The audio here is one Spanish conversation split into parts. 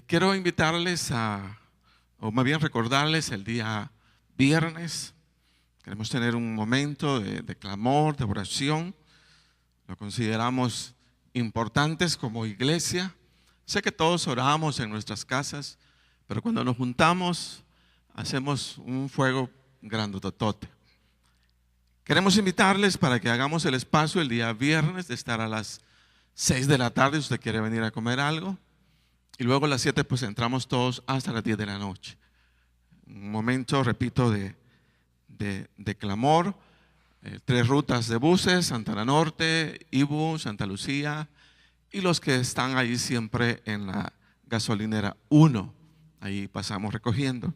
Quiero invitarles o más bien recordarles el día viernes. Queremos tener un momento de clamor, de oración. Lo consideramos importantes como iglesia. Sé que todos oramos en nuestras casas, pero cuando nos juntamos hacemos un fuego grandototote. Queremos invitarles para que hagamos el espacio el día viernes de estar a las 6 de la tarde si usted quiere venir a comer algo. Y luego a las 7 pues entramos todos hasta las 10 de la noche. Un momento, repito, de clamor. 3 rutas de buses: Santana Norte, Ibu, Santa Lucía, y los que están ahí siempre en la gasolinera 1. Ahí pasamos recogiendo.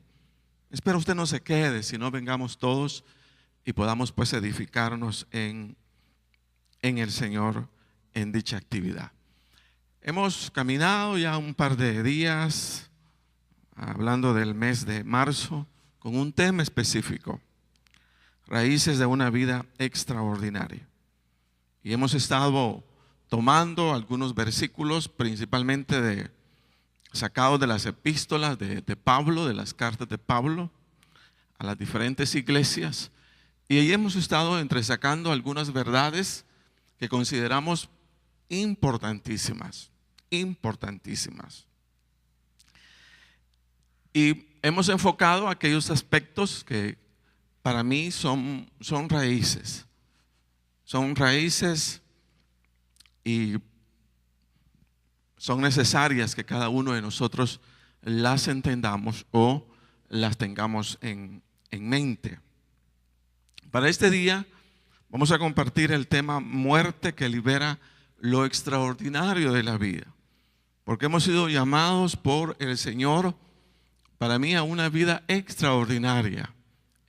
Espero usted no se quede, sino vengamos todos y podamos pues edificarnos en el Señor en dicha actividad. Hemos caminado ya un par de días hablando del mes de marzo con un tema específico: raíces de una vida extraordinaria. Y hemos estado tomando algunos versículos, principalmente sacados de las epístolas de Pablo, de las cartas de Pablo a las diferentes iglesias. Y ahí hemos estado entresacando algunas verdades que consideramos importantísimas. Y hemos enfocado aquellos aspectos que para mí son raíces. Son raíces y son necesarias que cada uno de nosotros las entendamos o las tengamos en mente. Para este día vamos a compartir el tema: muerte que libera lo extraordinario de la vida. Porque hemos sido llamados por el Señor, para mí, a una vida extraordinaria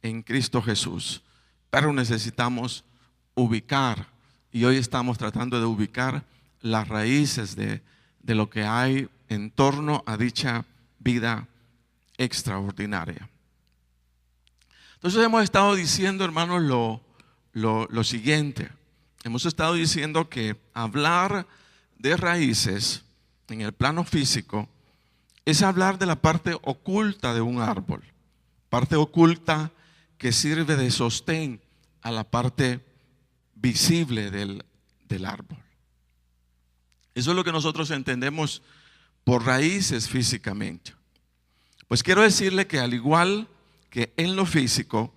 en Cristo Jesús. Pero necesitamos ubicar, y hoy estamos tratando de ubicar las raíces de lo que hay en torno a dicha vida extraordinaria. Entonces hemos estado diciendo, hermanos, lo siguiente. Hemos estado diciendo que hablar de raíces en el plano físico es hablar de la parte oculta de un árbol, parte oculta que sirve de sostén a la parte visible del árbol. Eso es lo que nosotros entendemos por raíces físicamente. Pues quiero decirle que al igual que en lo físico,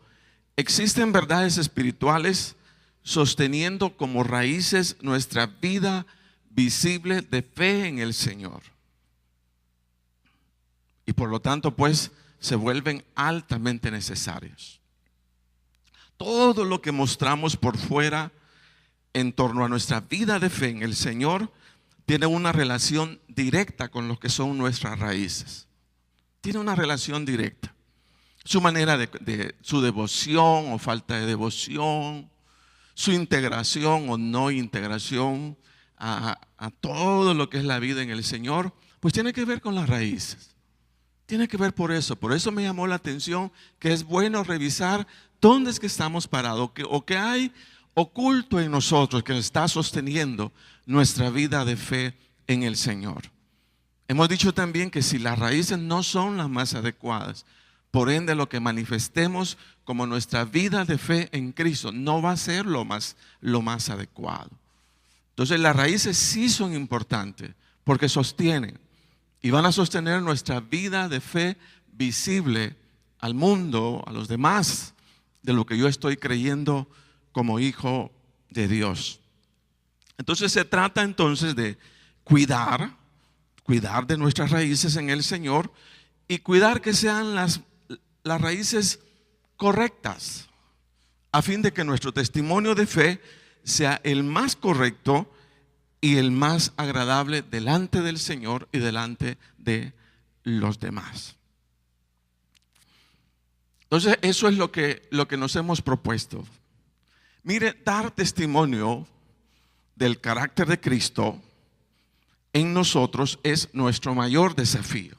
existen verdades espirituales sosteniendo como raíces nuestra vida visible de fe en el Señor. Y por lo tanto, pues, se vuelven altamente necesarios. Todo lo que mostramos por fuera en torno a nuestra vida de fe en el Señor tiene una relación directa con lo que son nuestras raíces. Tiene una relación directa. Su manera de su devoción o falta de devoción, su integración o no integración a todo lo que es la vida en el Señor, pues tiene que ver con las raíces. Tiene que ver por eso me llamó la atención que es bueno revisar dónde es que estamos parados o que hay oculto en nosotros que está sosteniendo nuestra vida de fe en el Señor. Hemos dicho también que si las raíces no son las más adecuadas, por ende lo que manifestemos como nuestra vida de fe en Cristo no va a ser lo más adecuado. Entonces las raíces sí son importantes porque sostienen y van a sostener nuestra vida de fe visible al mundo, a los demás, de lo que yo estoy creyendo como hijo de Dios. Entonces se trata entonces de cuidar de nuestras raíces en el Señor y cuidar que sean las raíces correctas, a fin de que nuestro testimonio de fe sea el más correcto y el más agradable delante del Señor y delante de los demás. Entonces eso es lo que nos hemos propuesto. Mire, dar testimonio del carácter de Cristo en nosotros es nuestro mayor desafío.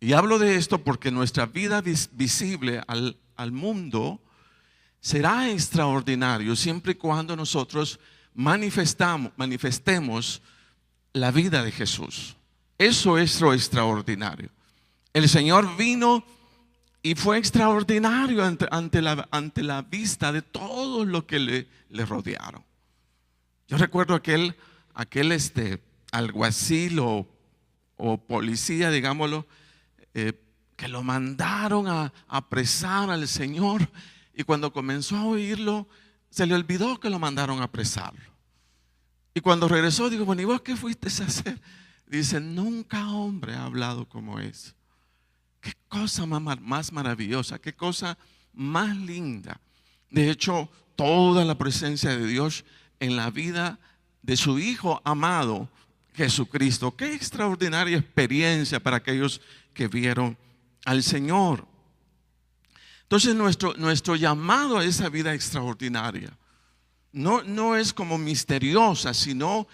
Y hablo de esto porque nuestra vida visible al mundo será extraordinario siempre y cuando nosotros manifestemos la vida de Jesús. Eso es lo extraordinario. El Señor vino y fue extraordinario ante la vista de todos los que le rodearon. Yo recuerdo aquel alguacil o policía, digámoslo, que lo mandaron a apresar al Señor, y cuando comenzó a oírlo se le olvidó que lo mandaron a apresarlo. Y cuando regresó, digo, bueno, ¿y vos qué fuiste a hacer? Dice, nunca hombre ha hablado como eso. Qué cosa más maravillosa, qué cosa más linda. De hecho, toda la presencia de Dios en la vida de su Hijo amado Jesucristo. Qué extraordinaria experiencia para aquellos que vieron al Señor. Entonces nuestro llamado a esa vida extraordinaria no es como misteriosa, sino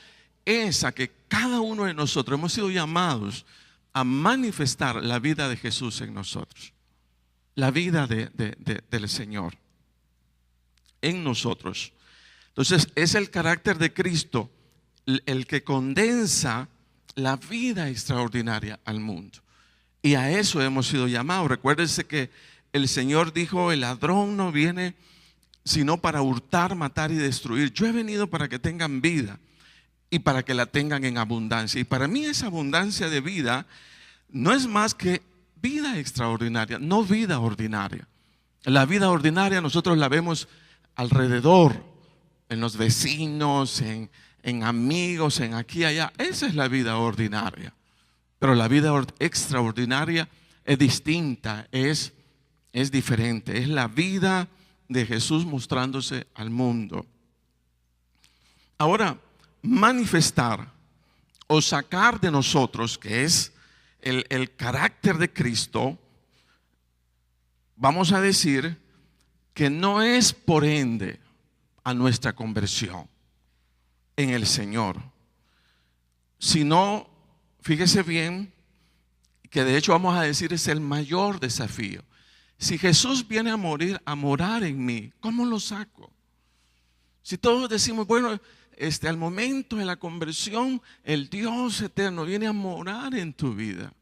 esa que cada uno de nosotros hemos sido llamados a manifestar la vida de Jesús en nosotros, la vida del Señor en nosotros. Entonces es el carácter de Cristo el que condensa la vida extraordinaria al mundo, y a eso hemos sido llamados. Recuérdense que el Señor dijo, el ladrón no viene sino para hurtar, matar y destruir. Yo he venido para que tengan vida y para que la tengan en abundancia. Y para mí esa abundancia de vida no es más que vida extraordinaria, no vida ordinaria. La vida ordinaria nosotros la vemos alrededor, en los vecinos, en amigos, en aquí y allá. Esa es la vida ordinaria. Pero la vida extraordinaria es distinta, es diferente. Es la vida de Jesús mostrándose al mundo. Ahora, manifestar o sacar de nosotros, que es el carácter de Cristo, vamos a decir que no es por ende a nuestra conversión en el Señor, sino, fíjese bien, que de hecho vamos a decir es el mayor desafío. Si Jesús viene a morar en mí, ¿cómo lo saco? Si todos decimos, bueno, al momento de la conversión, el Dios eterno viene a morar en tu vida.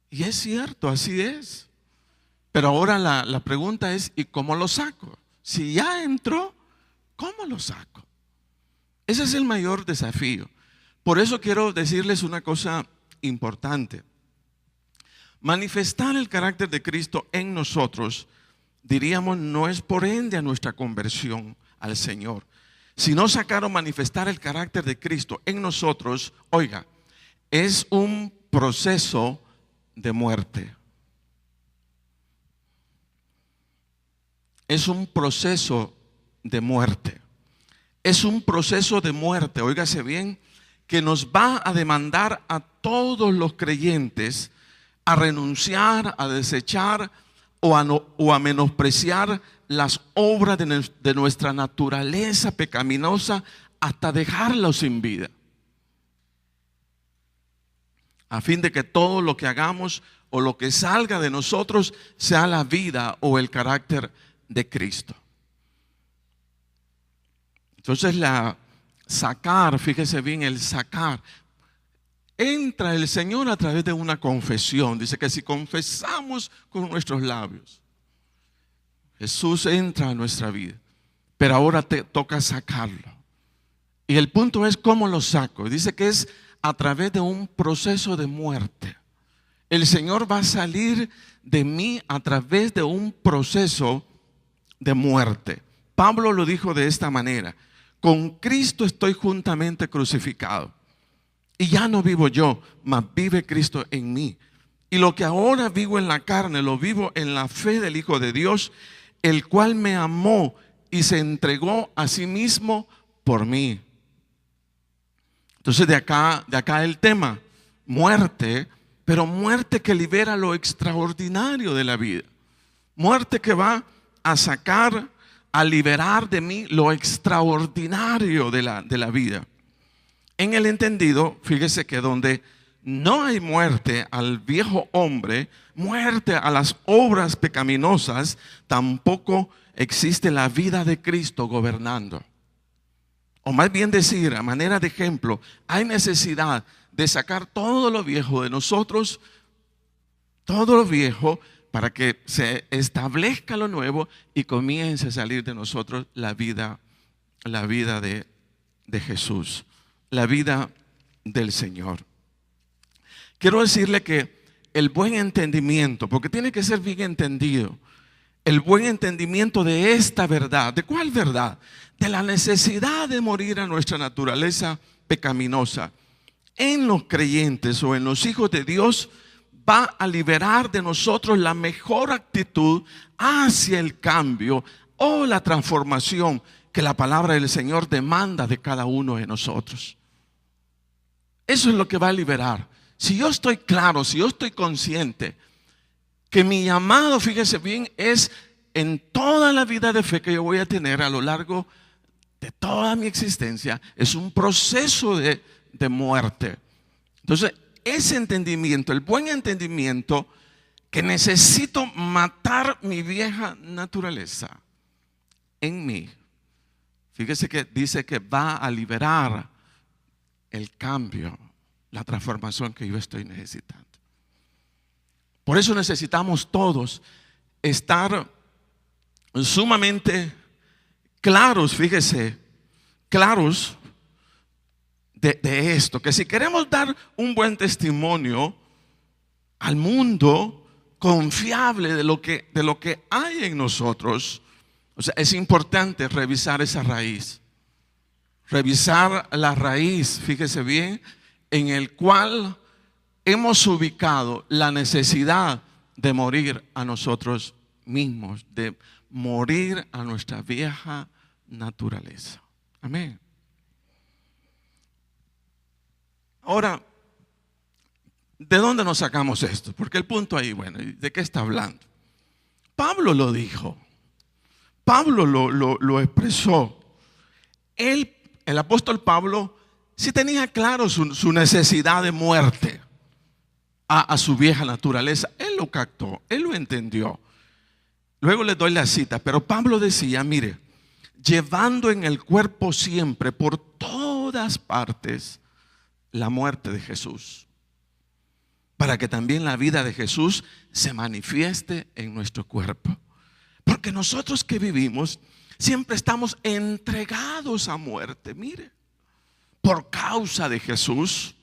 Y es cierto, así es. Pero ahora la pregunta es, ¿y cómo lo saco? Si ya entró, ¿cómo lo saco? Ese es el mayor desafío. Por eso quiero decirles una cosa importante. Manifestar el carácter de Cristo en nosotros, diríamos, no es por ende a nuestra conversión al Señor, sino sacar o manifestar el carácter de Cristo en nosotros, oiga, es un proceso de muerte. Es un proceso de muerte. Es un proceso de muerte, óigase bien, que nos va a demandar a todos los creyentes a renunciar, a desechar o a menospreciar las obras de nuestra naturaleza pecaminosa hasta dejarlos sin vida, a fin de que todo lo que hagamos o lo que salga de nosotros sea la vida o el carácter de Cristo. Entonces fíjese bien, el sacar. Entra el Señor a través de una confesión. Dice que si confesamos con nuestros labios, Jesús entra a nuestra vida. Pero ahora te toca sacarlo. Y el punto es cómo lo saco. Dice que es a través de un proceso de muerte. El Señor va a salir de mí a través de un proceso de muerte. Pablo lo dijo de esta manera: con Cristo estoy juntamente crucificado. Y ya no vivo yo, mas vive Cristo en mí. Y lo que ahora vivo en la carne, lo vivo en la fe del Hijo de Dios, el cual me amó y se entregó a sí mismo por mí. Entonces de acá el tema, muerte, pero muerte que libera lo extraordinario de la vida. Muerte que va a sacar, a liberar de mí lo extraordinario de la vida. En el entendido, fíjese que donde no hay muerte al viejo hombre, muerte a las obras pecaminosas, tampoco existe la vida de Cristo gobernando. O más bien decir, a manera de ejemplo, hay necesidad de sacar todo lo viejo de nosotros, todo lo viejo, para que se establezca lo nuevo y comience a salir de nosotros la vida de Jesús, la vida del Señor. Quiero decirle que el buen entendimiento, porque tiene que ser bien entendido, el buen entendimiento de esta verdad. ¿De cuál verdad? De la necesidad de morir a nuestra naturaleza pecaminosa. En los creyentes o en los hijos de Dios va a liberar de nosotros la mejor actitud hacia el cambio o la transformación que la palabra del Señor demanda de cada uno de nosotros. Eso es lo que va a liberar. Si yo estoy claro, si yo estoy consciente que mi llamado, fíjese bien, es en toda la vida de fe que yo voy a tener a lo largo de toda mi existencia, es un proceso de muerte. Entonces, ese entendimiento, el buen entendimiento, que necesito matar mi vieja naturaleza en mí. Fíjese que dice que va a liberar el cambio, la transformación que yo estoy necesitando. Por eso necesitamos todos estar sumamente claros, fíjese, claros de esto, que si queremos dar un buen testimonio al mundo confiable de lo que hay en nosotros, o sea, es importante revisar esa raíz, revisar la raíz, fíjese bien, en el cual hemos ubicado la necesidad de morir a nosotros mismos, de morir a nuestra vieja naturaleza. Amén. Ahora, ¿de dónde nos sacamos esto? Porque el punto ahí, bueno, ¿de qué está hablando? Pablo lo dijo, Pablo lo expresó. El apóstol Pablo sí tenía claro su necesidad de muerte a su vieja naturaleza. Él lo captó, él lo entendió. Luego les doy la cita, pero Pablo decía, mire, llevando en el cuerpo siempre, por todas partes, la muerte de Jesús, para que también la vida de Jesús se manifieste en nuestro cuerpo. Porque nosotros que vivimos siempre estamos entregados a muerte, mire, por causa de Jesús,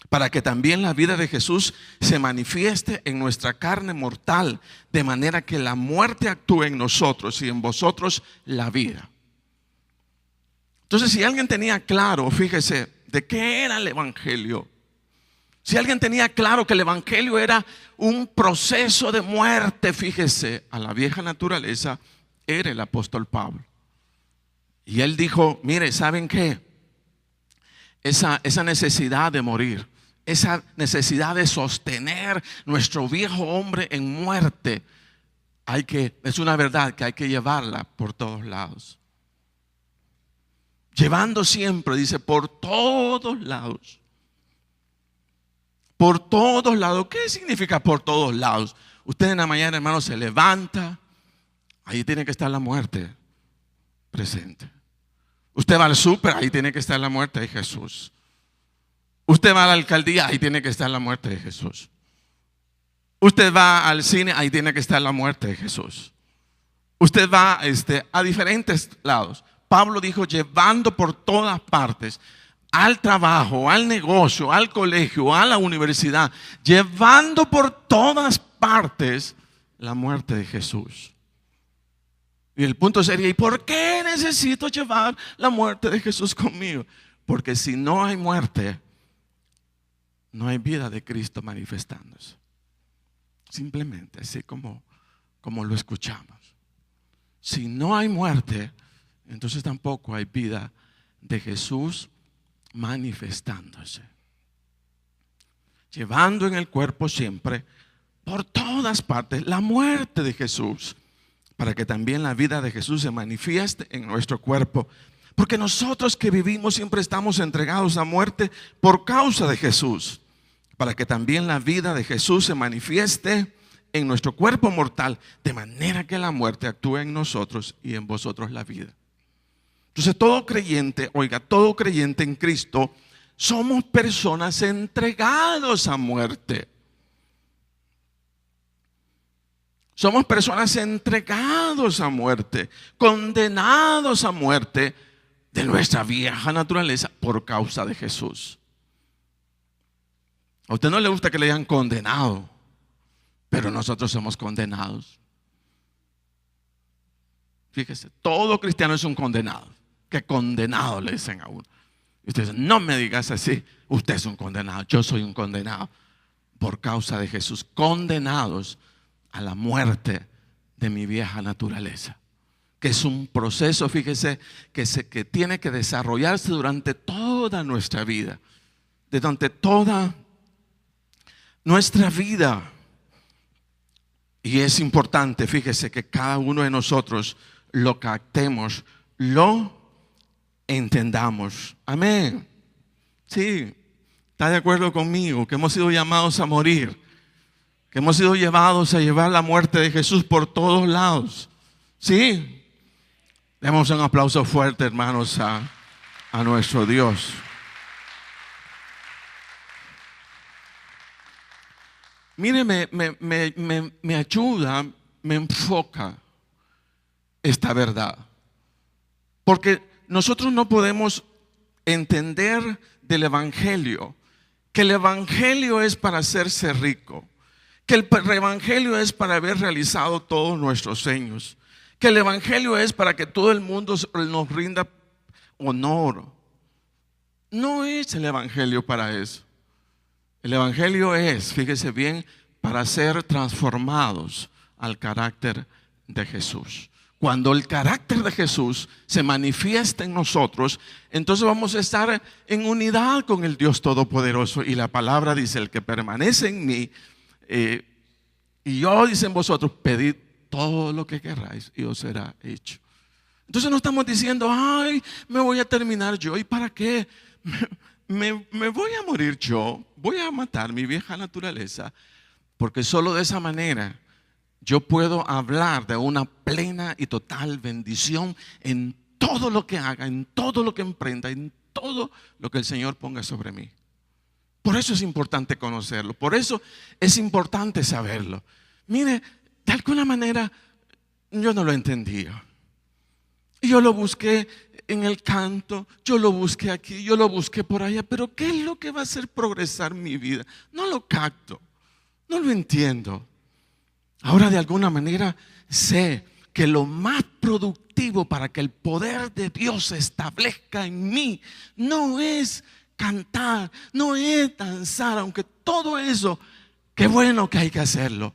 para que también la vida de Jesús se manifieste en nuestra carne mortal, de manera que la muerte actúe en nosotros y en vosotros la vida. Entonces, si alguien tenía claro, fíjese, de qué era el evangelio, si alguien tenía claro que el evangelio era un proceso de muerte, fíjese, a la vieja naturaleza, era el apóstol Pablo. Y él dijo, mire, ¿saben qué? Esa necesidad de morir, esa necesidad de sostener nuestro viejo hombre en muerte, es una verdad que hay que llevarla por todos lados. Llevando siempre, dice, por todos lados. Por todos lados. ¿Qué significa por todos lados? Usted en la mañana, hermano, se levanta. Ahí tiene que estar la muerte presente. Usted va al súper, ahí tiene que estar la muerte de Jesús. Usted va a la alcaldía, ahí tiene que estar la muerte de Jesús. Usted va al cine, ahí tiene que estar la muerte de Jesús. Usted va a diferentes lados. Pablo dijo, llevando por todas partes, al trabajo, al negocio, al colegio, a la universidad, llevando por todas partes la muerte de Jesús. Y el punto sería, ¿y por qué necesito llevar la muerte de Jesús conmigo? Porque si no hay muerte, no hay vida de Cristo manifestándose. Simplemente así como lo escuchamos. Si no hay muerte, entonces tampoco hay vida de Jesús manifestándose. Llevando en el cuerpo siempre, por todas partes, la muerte de Jesús, para que también la vida de Jesús se manifieste en nuestro cuerpo. Porque nosotros que vivimos siempre estamos entregados a muerte por causa de Jesús, para que también la vida de Jesús se manifieste en nuestro cuerpo mortal, de manera que la muerte actúe en nosotros y en vosotros la vida. Entonces todo creyente, oiga, todo creyente en Cristo somos personas entregados a muerte. Somos personas entregados a muerte, condenados a muerte de nuestra vieja naturaleza por causa de Jesús. A usted no le gusta que le digan condenado, pero nosotros somos condenados. Fíjese, todo cristiano es un condenado. ¿Qué condenado le dicen a uno? Y usted dice, no me digas así, usted es un condenado, yo soy un condenado por causa de Jesús, condenados a la muerte de mi vieja naturaleza, que es un proceso, fíjese, que tiene que desarrollarse durante toda nuestra vida, durante toda nuestra vida. Y es importante, fíjese, que cada uno de nosotros lo captemos, lo entendamos. Amén. Sí, ¿está de acuerdo conmigo? Que hemos sido llamados a morir, que hemos sido llevados a llevar la muerte de Jesús por todos lados. Sí. Demos un aplauso fuerte, hermanos, a nuestro Dios. Mire, me ayuda, me enfoca esta verdad. Porque nosotros no podemos entender del Evangelio que el Evangelio es para hacerse rico, que el Evangelio es para haber realizado todos nuestros sueños, que el Evangelio es para que todo el mundo nos rinda honor. No es el Evangelio para eso. El Evangelio es, fíjese bien, para ser transformados al carácter de Jesús. Cuando el carácter de Jesús se manifiesta en nosotros, entonces vamos a estar en unidad con el Dios Todopoderoso. Y la palabra dice, el que permanece en mí, y yo, dicen vosotros, pedid todo lo que querráis y os será hecho. Entonces no estamos diciendo, ay, me voy a terminar yo. ¿Y para qué? Me voy a morir yo, voy a matar mi vieja naturaleza, porque solo de esa manera yo puedo hablar de una plena y total bendición en todo lo que haga, en todo lo que emprenda, en todo lo que el Señor ponga sobre mí. Por eso es importante conocerlo, por eso es importante saberlo. Mire, de alguna manera yo no lo entendía. Yo lo busqué en el canto, yo lo busqué aquí, yo lo busqué por allá, pero ¿qué es lo que va a hacer progresar mi vida? No lo capto, no lo entiendo. Ahora de alguna manera sé que lo más productivo para que el poder de Dios se establezca en mí no es cantar, no es danzar, aunque todo eso, qué bueno que hay que hacerlo.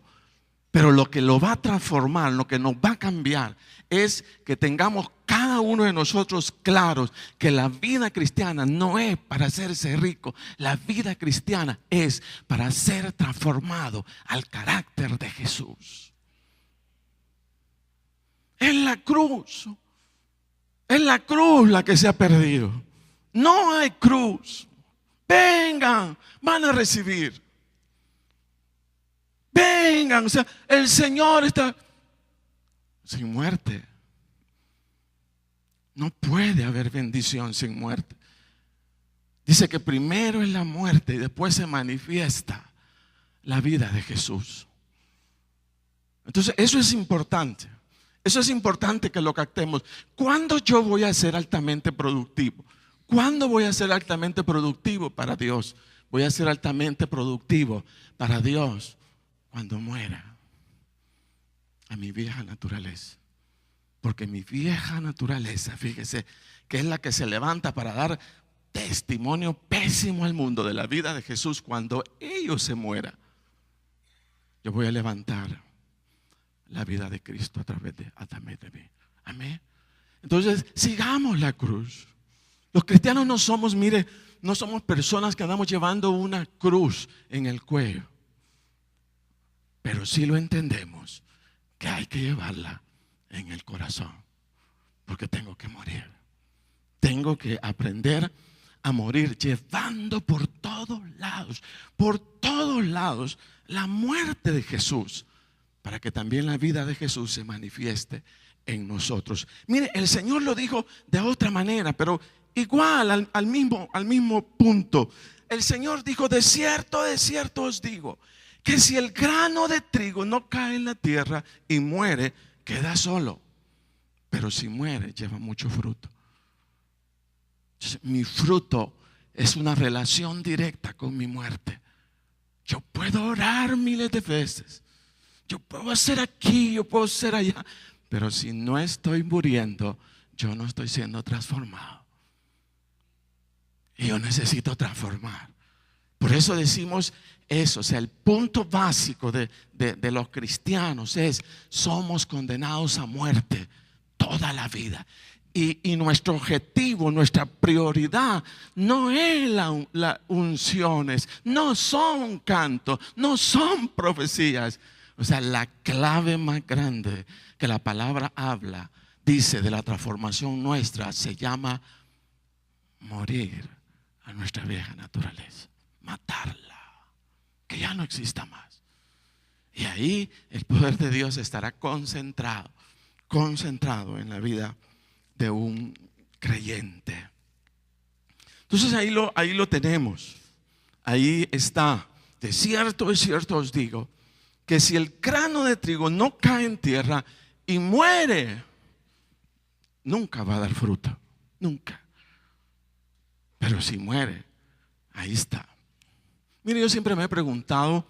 Pero lo que lo va a transformar, lo que nos va a cambiar, es que tengamos cada uno de nosotros claros que la vida cristiana no es para hacerse rico. La vida cristiana es para ser transformado al carácter de Jesús. Es la cruz la que se ha perdido. No hay cruz. Vengan, van a recibir. Vengan, o sea, el Señor está sin muerte. No puede haber bendición sin muerte. Dice que primero es la muerte y después se manifiesta la vida de Jesús. Entonces eso es importante. Eso es importante que lo captemos. ¿Cuándo yo voy a ser altamente productivo? ¿Cuándo voy a ser altamente productivo para Dios? Voy a ser altamente productivo para Dios cuando muera a mi vieja naturaleza. Porque mi vieja naturaleza, fíjese, que es la que se levanta para dar testimonio pésimo al mundo de la vida de Jesús. Cuando ellos se mueran, yo voy a levantar la vida de Cristo a través de mí. Amén. Entonces sigamos la cruz. Los cristianos no somos, mire, no somos personas que andamos llevando una cruz en el cuello. Pero sí lo entendemos que hay que llevarla en el corazón, porque tengo que morir. Tengo que aprender a morir llevando por todos lados la muerte de Jesús, para que también la vida de Jesús se manifieste en nosotros. Mire, el Señor lo dijo de otra manera, pero igual al mismo punto. El Señor dijo: de cierto os digo, que si el grano de trigo no cae en la tierra y muere, queda solo. Pero si muere, lleva mucho fruto. Entonces, mi fruto es una relación directa con mi muerte. Yo puedo orar miles de veces, yo puedo hacer aquí, yo puedo hacer allá, pero si no estoy muriendo, yo no estoy siendo transformado. Y yo necesito transformar. Por eso decimos eso. O sea, el punto básico de los cristianos es: somos condenados a muerte toda la vida. Y nuestro objetivo, nuestra prioridad no es las unciones, no son cantos, no son profecías. O sea, la clave más grande que la palabra habla, dice, de la transformación nuestra, se llama morir a nuestra vieja naturaleza, matarla, que ya no exista más. Y ahí el poder de Dios estará concentrado en la vida de un creyente. Entonces ahí lo tenemos. Ahí está: de cierto os digo, que si el grano de trigo no cae en tierra y muere, nunca va a dar fruto, nunca. Pero si muere, ahí está. Mire, yo siempre me he preguntado: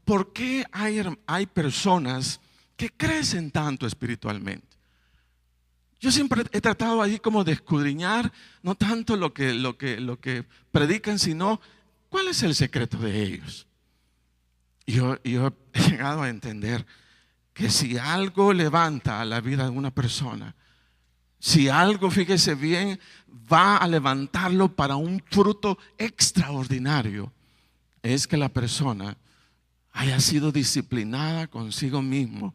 ¿por qué hay personas que crecen tanto espiritualmente? Yo siempre he tratado ahí como de escudriñar, no tanto lo que predican, sino cuál es el secreto de ellos. Y yo he llegado a entender que si algo levanta a la vida de una persona, si algo, fíjese bien, va a levantarlo para un fruto extraordinario, es que la persona haya sido disciplinada consigo mismo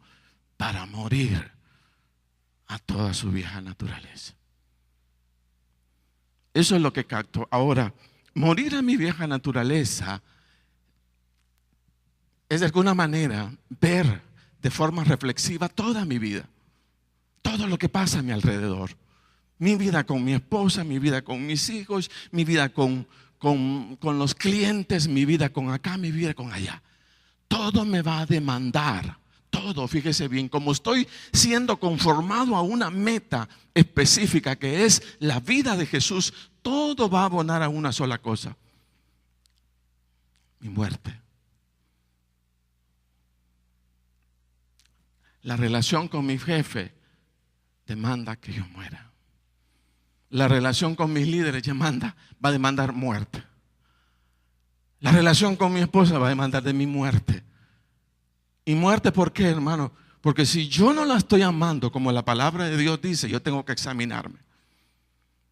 para morir a toda su vieja naturaleza. Eso es lo que capto. Ahora, morir a mi vieja naturaleza es de alguna manera ver de forma reflexiva toda mi vida, todo lo que pasa a mi alrededor. Mi vida con mi esposa, mi vida con mis hijos, mi vida con los clientes, mi vida con acá, mi vida con allá. Todo me va a demandar. Todo, fíjese bien, como estoy siendo conformado a una meta específica que es la vida de Jesús, todo va a abonar a una sola cosa: mi muerte. La relación con mi jefe demanda que yo muera. La relación con mis líderes va a demandar muerte. La relación con mi esposa va a demandar de mi muerte. ¿Y muerte por qué, hermano? Porque si yo no la estoy amando como la palabra de Dios dice, yo tengo que examinarme.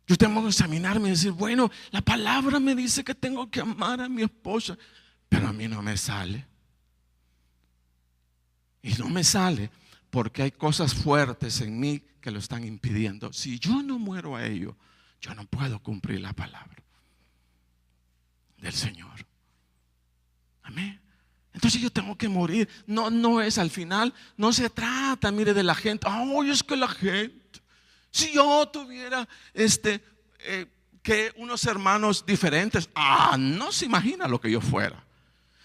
Yo tengo que examinarme y decir: bueno, la palabra me dice que tengo que amar a mi esposa, pero a mí no me sale. Y no me sale porque hay cosas fuertes en mí que lo están impidiendo. Si yo no muero a ello, yo no puedo cumplir la palabra del Señor. Amén. Entonces yo tengo que morir. No es al final, no se trata, mire, de la gente. Ay, es que la gente, si yo tuviera que unos hermanos diferentes, no se imagina lo que yo fuera.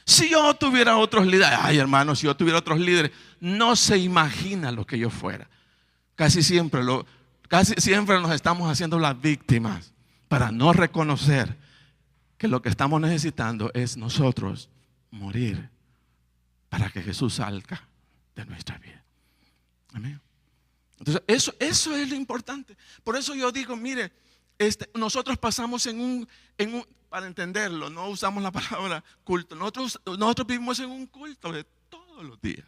Si yo tuviera otros líderes, ay, hermanos, si yo tuviera otros líderes, no se imagina lo que yo fuera. Casi siempre nos estamos haciendo las víctimas para no reconocer que lo que estamos necesitando es nosotros morir para que Jesús salga de nuestra vida. Amén. Entonces eso es lo importante. Por eso yo digo, mire, nosotros pasamos en un, para entenderlo, no usamos la palabra culto. Nosotros vivimos en un culto de todos los días,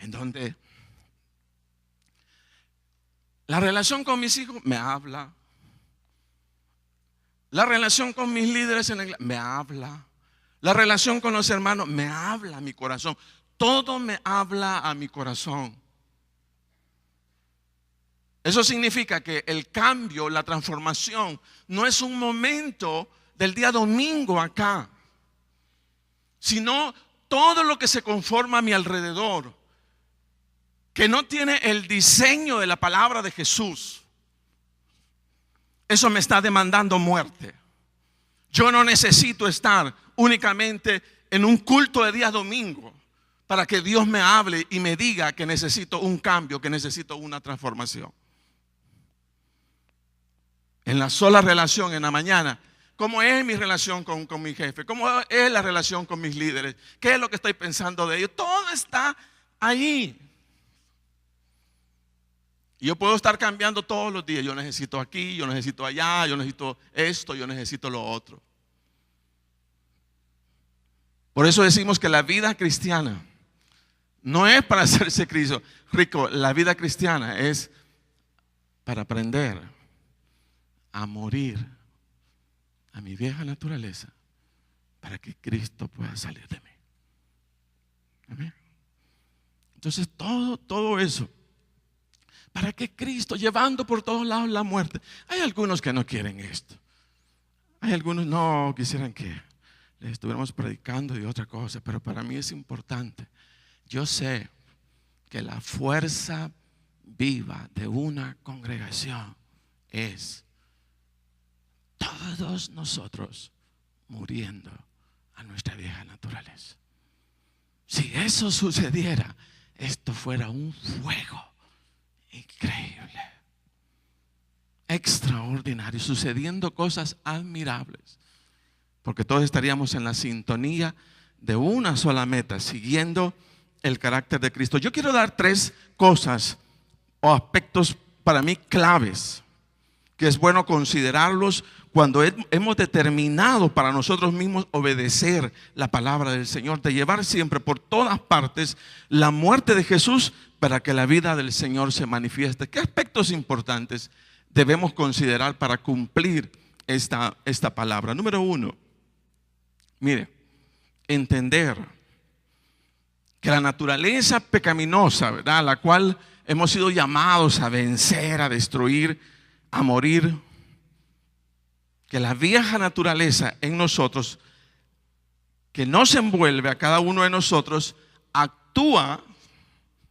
en donde la relación con mis hijos me habla. La relación con mis líderes en la iglesia me habla. La relación con los hermanos me habla a mi corazón. Todo me habla a mi corazón. Eso significa que el cambio, la transformación, no es un momento del día domingo acá, sino todo lo que se conforma a mi alrededor. que no tiene el diseño de la palabra de Jesús, eso me está demandando muerte. Yo no necesito estar únicamente en un culto de día domingo para que Dios me hable y me diga que necesito un cambio, que necesito una transformación. En la sola relación en la mañana, ¿cómo es mi relación con mi jefe? ¿Cómo es la relación con mis líderes? ¿Qué es lo que estoy pensando de ellos? Todo está ahí. Y yo puedo estar cambiando todos los días. Yo necesito aquí, yo necesito allá, yo necesito esto, yo necesito lo otro. Por eso decimos que la vida cristiana no es para hacerse Cristo rico. La vida cristiana es para aprender a morir a mi vieja naturaleza para que Cristo pueda salir de mí. Amén. Entonces todo eso, para que Cristo, llevando por todos lados la muerte. Hay algunos que no quieren esto. Hay algunos no quisieran que les estuviéramos predicando de otra cosa, pero para mí es importante. Yo sé que la fuerza viva de una congregación es todos nosotros muriendo a nuestra vieja naturaleza. Si eso sucediera, esto fuera un fuego increíble, extraordinario, sucediendo cosas admirables, porque todos estaríamos en la sintonía de una sola meta, siguiendo el carácter de Cristo. Yo quiero dar 3 cosas o aspectos para mí claves, que es bueno considerarlos cuando hemos determinado para nosotros mismos obedecer la palabra del Señor, de llevar siempre por todas partes la muerte de Jesús para que la vida del Señor se manifieste. ¿Qué aspectos importantes debemos considerar para cumplir esta palabra? Número 1, mire, entender que la naturaleza pecaminosa, ¿verdad?, la cual hemos sido llamados a vencer, a destruir, a morir, que la vieja naturaleza en nosotros, que nos envuelve a cada uno de nosotros, actúa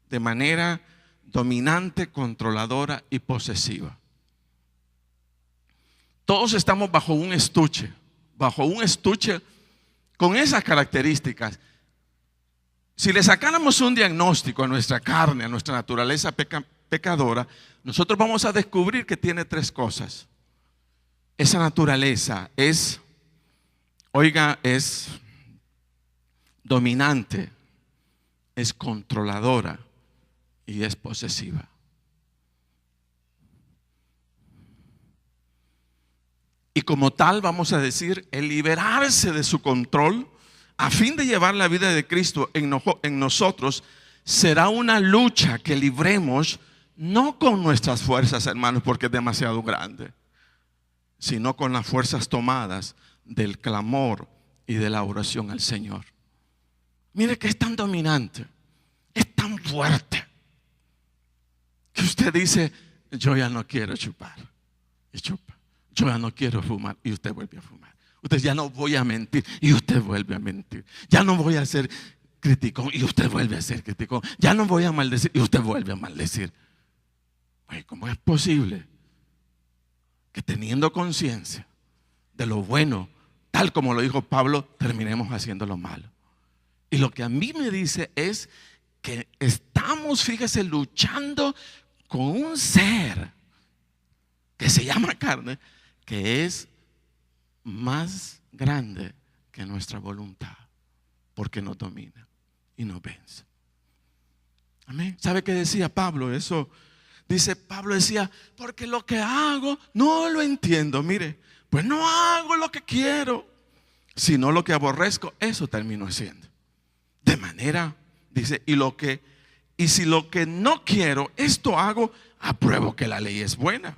de manera dominante, controladora y posesiva. Todos estamos bajo un estuche con esas características. Si le sacáramos un diagnóstico a nuestra carne, a nuestra naturaleza pecadora, nosotros vamos a descubrir que tiene 3 cosas. Esa naturaleza es dominante, es controladora y es posesiva. Y como tal, vamos a decir, el liberarse de su control a fin de llevar la vida de Cristo en nosotros será una lucha que libremos no con nuestras fuerzas, hermanos, porque es demasiado grande, sino con las fuerzas tomadas del clamor y de la oración al Señor. Mire que es tan dominante, es tan fuerte, que usted dice: yo ya no quiero chupar, y chupa. Yo ya no quiero fumar, y usted vuelve a fumar. Usted: ya no voy a mentir, y usted vuelve a mentir. Ya no voy a ser criticón, y usted vuelve a ser criticón. Ya no voy a maldecir, y usted vuelve a maldecir. Oye, ¿cómo es posible que teniendo conciencia de lo bueno, tal como lo dijo Pablo, terminemos haciendo lo malo? Y lo que a mí me dice es que estamos, fíjese, luchando con un ser que se llama carne, que es más grande que nuestra voluntad, porque nos domina y nos vence. Amén. ¿Sabe qué decía Pablo? Eso dice, Pablo decía: porque lo que hago no lo entiendo. Mire, pues no hago lo que quiero, sino lo que aborrezco, eso termino haciendo. De manera, dice, y si lo que no quiero, esto hago, apruebo que la ley es buena.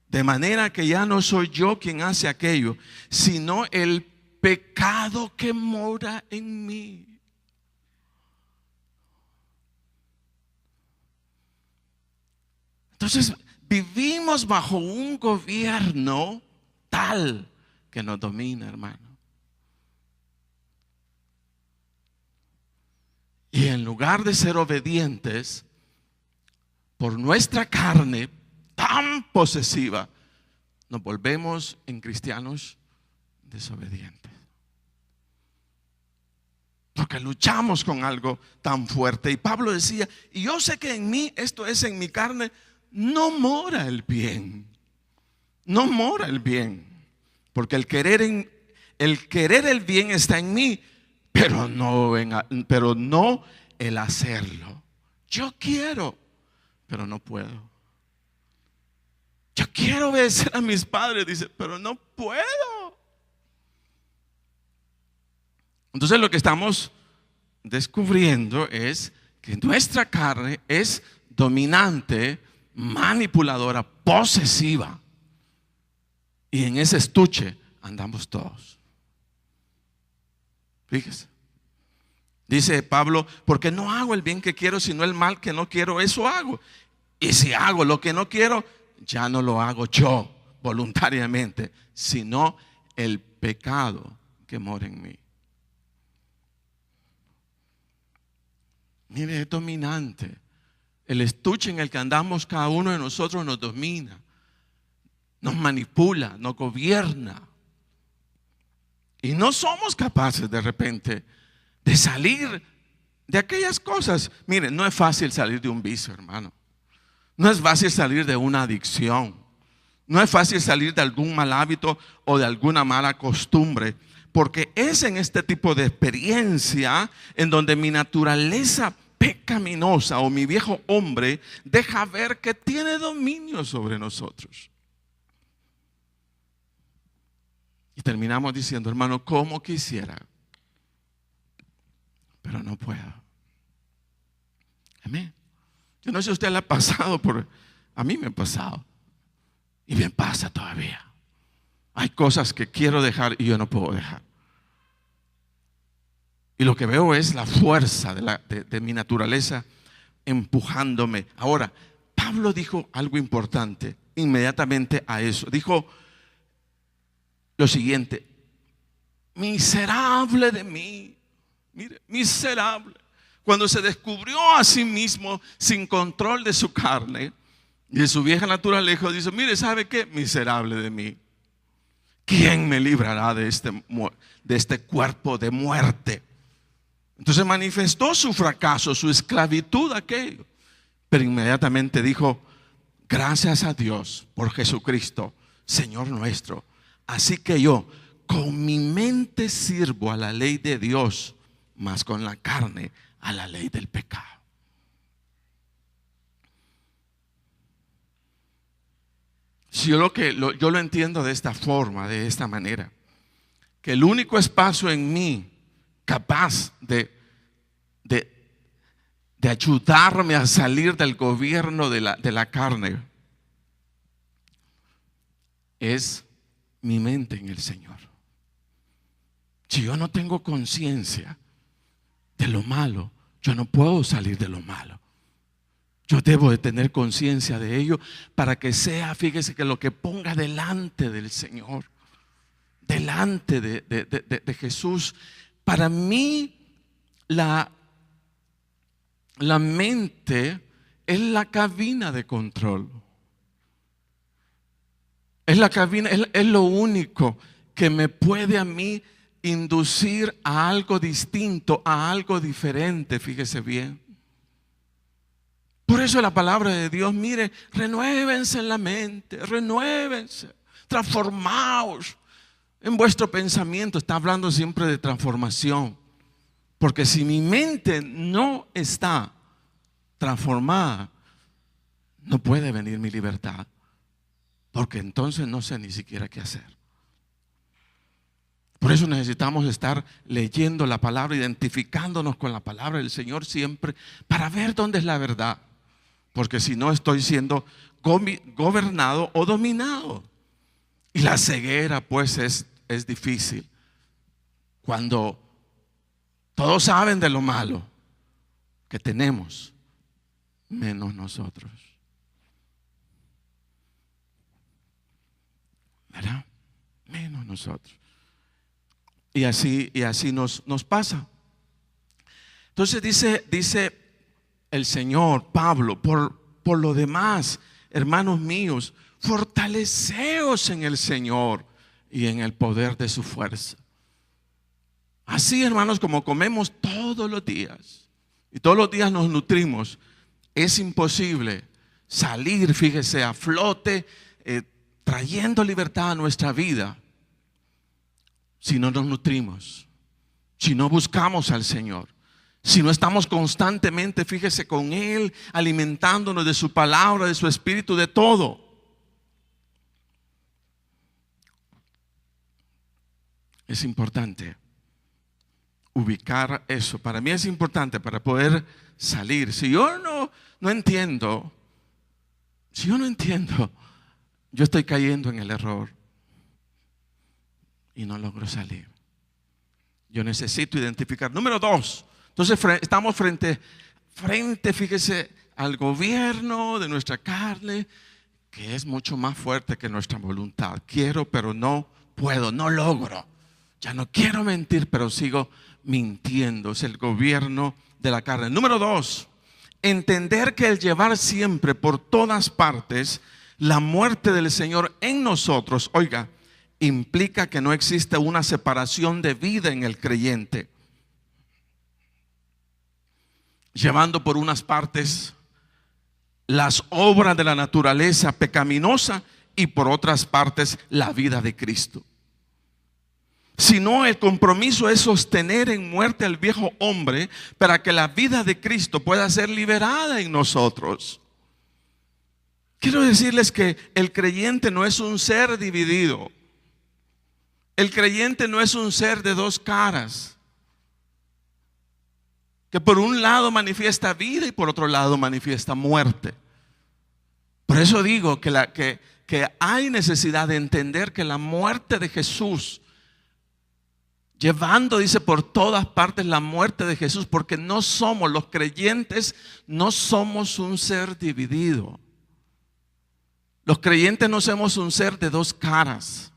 De manera que ya no soy yo quien hace aquello, sino el pecado que mora en mí. Entonces vivimos bajo un gobierno tal que nos domina, hermano. Y en lugar de ser obedientes, por nuestra carne tan posesiva, nos volvemos en cristianos desobedientes. Porque luchamos con algo tan fuerte. Y Pablo decía, y yo sé que en mí, esto es en mi carne, no mora el bien. No mora el bien. Porque el querer el bien está en mí, pero no el hacerlo. Yo quiero, pero no puedo. Yo quiero obedecer a mis padres, dice, pero no puedo. Entonces lo que estamos descubriendo es que nuestra carne es dominante, manipuladora, posesiva. Y en ese estuche andamos todos. Fíjese. Dice Pablo, porque no hago el bien que quiero, sino el mal que no quiero, eso hago. Y si hago lo que no quiero, ya no lo hago yo voluntariamente, sino el pecado que mora en mí. Mire, es dominante. El estuche en el que andamos cada uno de nosotros nos domina, nos manipula, nos gobierna. Y no somos capaces de repente de salir de aquellas cosas. Mire, no es fácil salir de un vicio, hermano. No es fácil salir de una adicción. No es fácil salir de algún mal hábito o de alguna mala costumbre. Porque es en este tipo de experiencia en donde mi naturaleza pecaminosa o mi viejo hombre deja ver que tiene dominio sobre nosotros. Y terminamos diciendo, hermano, como quisiera, pero no puedo. Amén. Yo no sé si a usted le ha pasado, a mí me ha pasado. Y bien pasa todavía. Hay cosas que quiero dejar y yo no puedo dejar. Y lo que veo es la fuerza de mi naturaleza empujándome. Ahora, Pablo dijo algo importante inmediatamente a eso. Dijo lo siguiente: miserable de mí. Mire, miserable. Cuando se descubrió a sí mismo sin control de su carne y de su vieja naturaleza, dice, mire, ¿sabe qué? Miserable de mí. ¿Quién me librará de este cuerpo de muerte? Entonces manifestó su fracaso, su esclavitud a aquello. Pero inmediatamente dijo, gracias a Dios por Jesucristo, Señor nuestro. Así que yo con mi mente sirvo a la ley de Dios, mas con la carne a la ley del pecado. Si yo lo entiendo de esta forma, de esta manera, que el único espacio en mí capaz de ayudarme a salir del gobierno de la carne es mi mente en el Señor. Si yo no tengo conciencia de lo malo, yo no puedo salir de lo malo. Yo debo de tener conciencia de ello para que sea, fíjese, que lo que ponga delante del Señor, delante de Jesús. Para mí la mente es la cabina de control. Es la cabina, es lo único que me puede a mí inducir a algo distinto, a algo diferente, fíjese bien. Por eso la palabra de Dios, mire, renuévense en la mente, renuévense, transformaos en vuestro pensamiento. Está hablando siempre de transformación. Porque si mi mente no está transformada, no puede venir mi libertad. Porque entonces no sé ni siquiera qué hacer. Por eso necesitamos estar leyendo la palabra, identificándonos con la palabra del Señor siempre, para ver dónde es la verdad. Porque si no, estoy siendo gobernado o dominado. Y la ceguera pues es difícil. Cuando todos saben de lo malo que tenemos, menos nosotros. ¿Verdad? Menos nosotros. Y así nos pasa. Entonces dice el Señor, Pablo, por lo demás, hermanos míos, fortaleceos en el Señor y en el poder de su fuerza. Así, hermanos, como comemos todos los días y todos los días nos nutrimos, es imposible salir, fíjese, a flote, trayendo libertad a nuestra vida, si no nos nutrimos, si no buscamos al Señor, si no estamos constantemente, fíjese, con Él, alimentándonos de su palabra, de su espíritu, de todo. Es importante ubicar eso. Para mí es importante para poder salir. Si yo no entiendo, yo estoy cayendo en el error y no logro salir. Yo necesito identificar. Número 2. Entonces estamos frente, fíjese, al gobierno de nuestra carne, que es mucho más fuerte que nuestra voluntad. Quiero, pero no puedo, no logro. Ya no quiero mentir, pero sigo mintiendo. Es el gobierno de la carne. Número 2, entender que el llevar siempre por todas partes la muerte del Señor en nosotros, oiga, implica que no existe una separación de vida en el creyente. Llevando por unas partes las obras de la naturaleza pecaminosa y por otras partes la vida de Cristo. Sino el compromiso es sostener en muerte al viejo hombre para que la vida de Cristo pueda ser liberada en nosotros. Quiero decirles que el creyente no es un ser dividido. El creyente no es un ser de dos caras, que por un lado manifiesta vida y por otro lado manifiesta muerte. Por eso digo que hay necesidad de entender que la muerte de Jesús, llevando, dice, por todas partes la muerte de Jesús, porque no somos, los creyentes, no somos un ser dividido. Los creyentes no somos un ser de dos caras.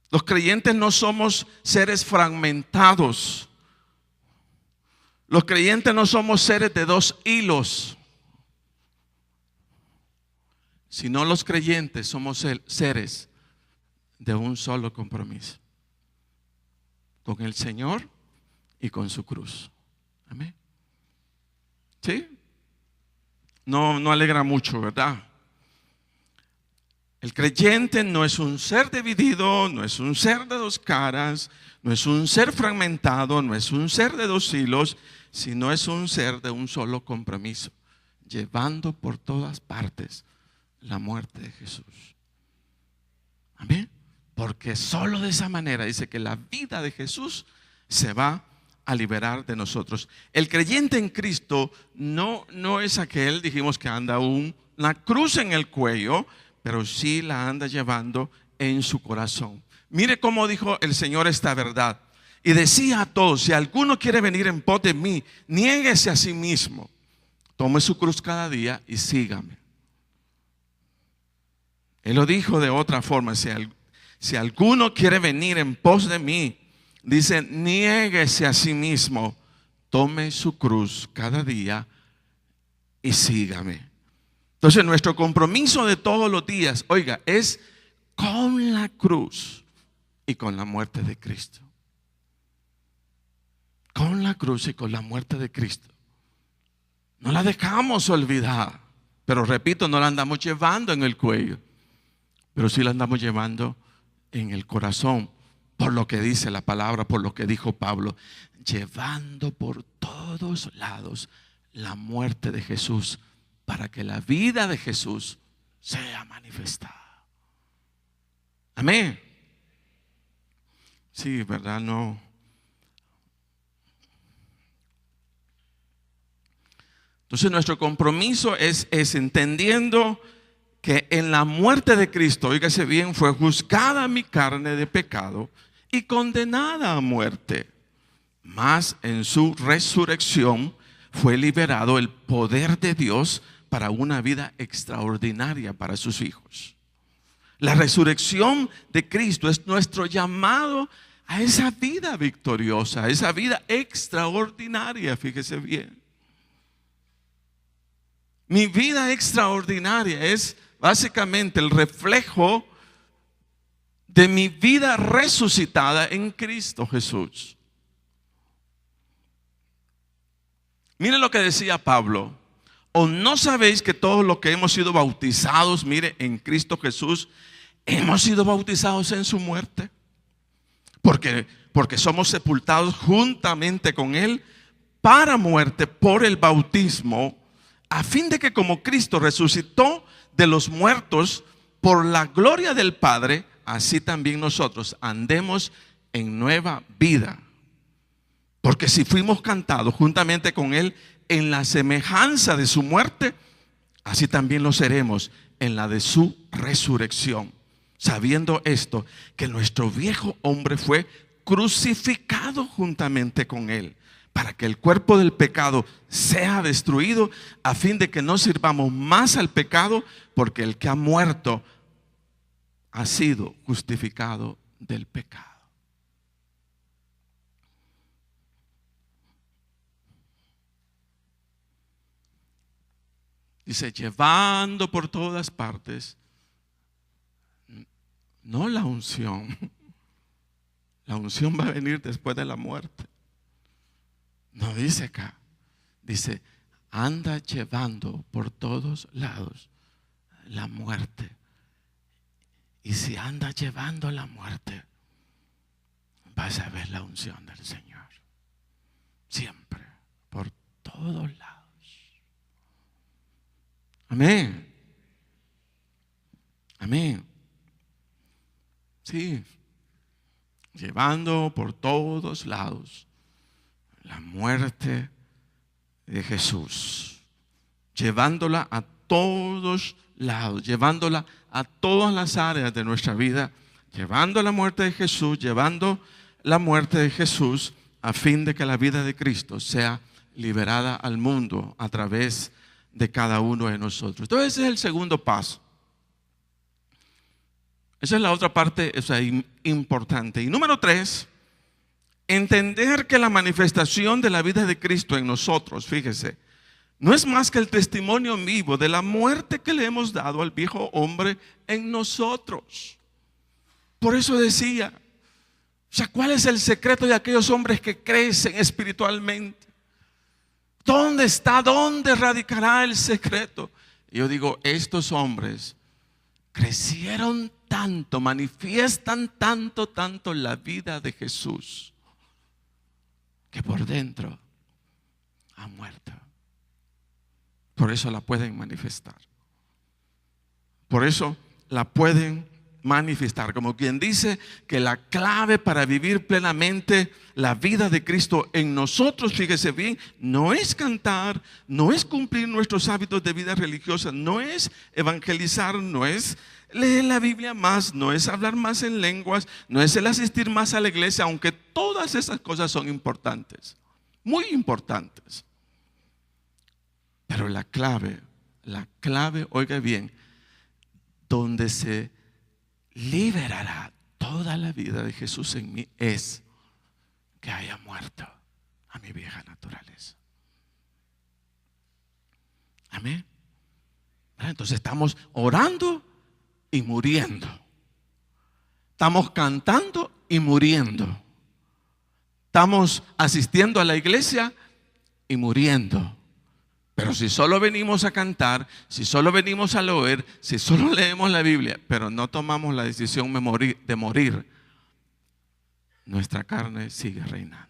Los creyentes no somos seres fragmentados. Los creyentes no somos seres de dos hilos, sino los creyentes somos seres de un solo compromiso, con el Señor y con su cruz. Amén. ¿Sí? No alegra mucho, ¿verdad? El creyente no es un ser dividido, no es un ser de dos caras, no es un ser fragmentado, no es un ser de dos hilos, sino es un ser de un solo compromiso, llevando por todas partes la muerte de Jesús. Amén. Porque solo de esa manera dice que la vida de Jesús se va a liberar de nosotros. El creyente en Cristo no es aquel, dijimos, que anda una cruz en el cuello, pero sí la anda llevando en su corazón. Mire cómo dijo el Señor esta verdad. Y decía a todos: si alguno quiere venir en pos de mí, niéguese a sí mismo, tome su cruz cada día y sígame. Él lo dijo de otra forma: si alguno quiere venir en pos de mí, dice, niéguese a sí mismo, tome su cruz cada día y sígame. Entonces nuestro compromiso de todos los días, oiga, es con la cruz y con la muerte de Cristo. Con la cruz y con la muerte de Cristo. No la dejamos olvidar, pero repito, no la andamos llevando en el cuello, pero sí la andamos llevando en el corazón, por lo que dice la palabra, por lo que dijo Pablo, llevando por todos lados la muerte de Jesús, para que la vida de Jesús sea manifestada. Amén. Sí, ¿verdad? No. Entonces nuestro compromiso es entendiendo que en la muerte de Cristo, oígase bien, fue juzgada mi carne de pecado y condenada a muerte. Mas en su resurrección fue liberado el poder de Dios para una vida extraordinaria para sus hijos. La resurrección de Cristo es nuestro llamado a esa vida victoriosa, a esa vida extraordinaria, fíjese bien. Mi vida extraordinaria es básicamente el reflejo de mi vida resucitada en Cristo Jesús. Mire lo que decía Pablo. ¿O no sabéis que todos los que hemos sido bautizados, mire, en Cristo Jesús, hemos sido bautizados en su muerte? Porque somos sepultados juntamente con Él para muerte por el bautismo, a fin de que como Cristo resucitó de los muertos por la gloria del Padre, así también nosotros andemos en nueva vida. Porque si fuimos cantados juntamente con Él en la semejanza de su muerte, así también lo seremos en la de su resurrección. Sabiendo esto, que nuestro viejo hombre fue crucificado juntamente con Él, para que el cuerpo del pecado sea destruido, a fin de que no sirvamos más al pecado, porque el que ha muerto ha sido justificado del pecado. Dice, llevando por todas partes, no la unción. La unción va a venir después de la muerte. No dice acá. Dice, anda llevando por todos lados la muerte. Y si anda llevando la muerte, vas a ver la unción del Señor. Siempre, por todos lados. Amén. Amén. Sí. Llevando por todos lados la muerte de Jesús. Llevándola a todos lados. Llevándola a todas las áreas de nuestra vida. Llevando la muerte de Jesús. Llevando la muerte de Jesús a fin de que la vida de Cristo sea liberada al mundo a través de cada uno de nosotros. Entonces ese es el segundo paso. Esa es la otra parte, importante. Y número 3, entender que la manifestación de la vida de Cristo en nosotros, fíjese, no es más que el testimonio vivo de la muerte que le hemos dado al viejo hombre en nosotros. Por eso decía, ¿cuál es el secreto de aquellos hombres que crecen espiritualmente? ¿Dónde radicará el secreto? Y yo digo, estos hombres crecieron tanto, manifiestan tanto la vida de Jesús, que por dentro han muerto. Por eso la pueden manifestar. Por eso la pueden manifestar. Como quien dice que la clave para vivir plenamente la vida de Cristo en nosotros, fíjese bien, no es cantar, no es cumplir nuestros hábitos de vida religiosa, no es evangelizar, no es leer la Biblia más, no es hablar más en lenguas, no es el asistir más a la iglesia, aunque todas esas cosas son importantes, muy importantes. Pero la clave, oiga bien, donde se liberará toda la vida de Jesús en mí, es que haya muerto a mi vieja naturaleza. Amén. Entonces estamos orando y muriendo. Estamos cantando y muriendo. Estamos asistiendo a la iglesia y muriendo. Pero si solo venimos a cantar, si solo venimos a leer, si solo leemos la Biblia, pero no tomamos la decisión de morir, nuestra carne sigue reinando.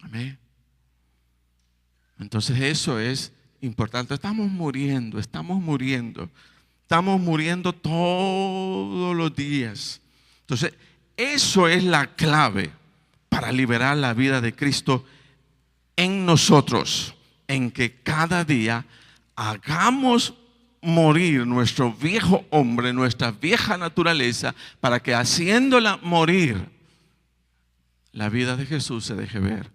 Amén. Entonces eso es importante. Estamos muriendo todos los días. Entonces eso es la clave para liberar la vida de Cristo en nosotros, en que cada día hagamos morir nuestro viejo hombre, nuestra vieja naturaleza, para que haciéndola morir, la vida de Jesús se deje ver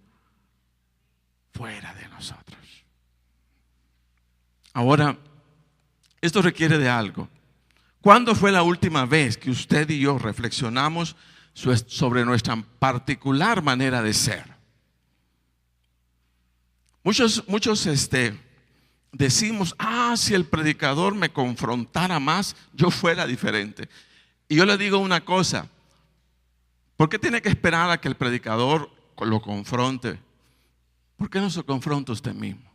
fuera de nosotros. Ahora, esto requiere de algo. ¿Cuándo fue la última vez que usted y yo reflexionamos sobre nuestra particular manera de ser? Muchos decimos, si el predicador me confrontara más, yo fuera diferente. Y yo le digo una cosa, ¿por qué tiene que esperar a que el predicador lo confronte? ¿Por qué no se confronta usted mismo?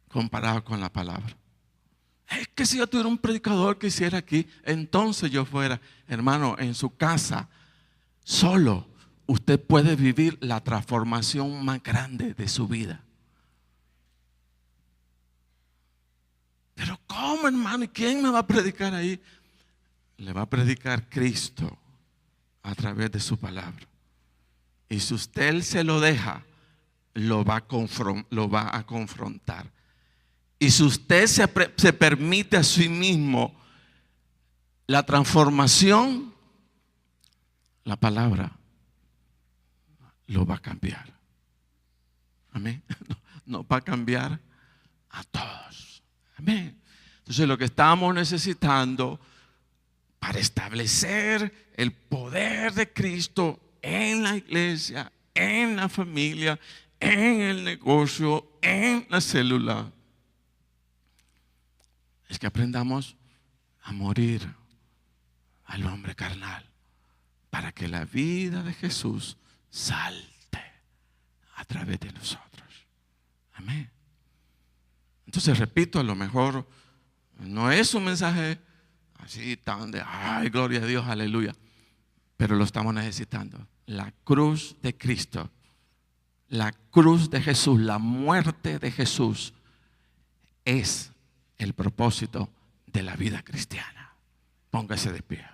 Comparado con la palabra. Es que si yo tuviera un predicador que hiciera aquí, entonces yo fuera. Hermano, en su casa, solo, usted puede vivir la transformación más grande de su vida. Pero ¿cómo, hermano? ¿Y quién me va a predicar ahí? Le va a predicar Cristo a través de su palabra. Y si usted se lo deja, lo va a confrontar. Y si usted se permite a sí mismo la transformación, la palabra lo va a cambiar. Amén. Nos va a cambiar a todos. Amén. Entonces lo que estamos necesitando para establecer el poder de Cristo en la iglesia, en la familia, en el negocio, en la célula, es que aprendamos a morir al hombre carnal para que la vida de Jesús salte a través de nosotros. Amén. Entonces repito, a lo mejor no es un mensaje así tan de ay, gloria a Dios, aleluya, pero lo estamos necesitando. La cruz de Cristo, la cruz de Jesús, la muerte de Jesús es el propósito de la vida cristiana. Póngase de pie.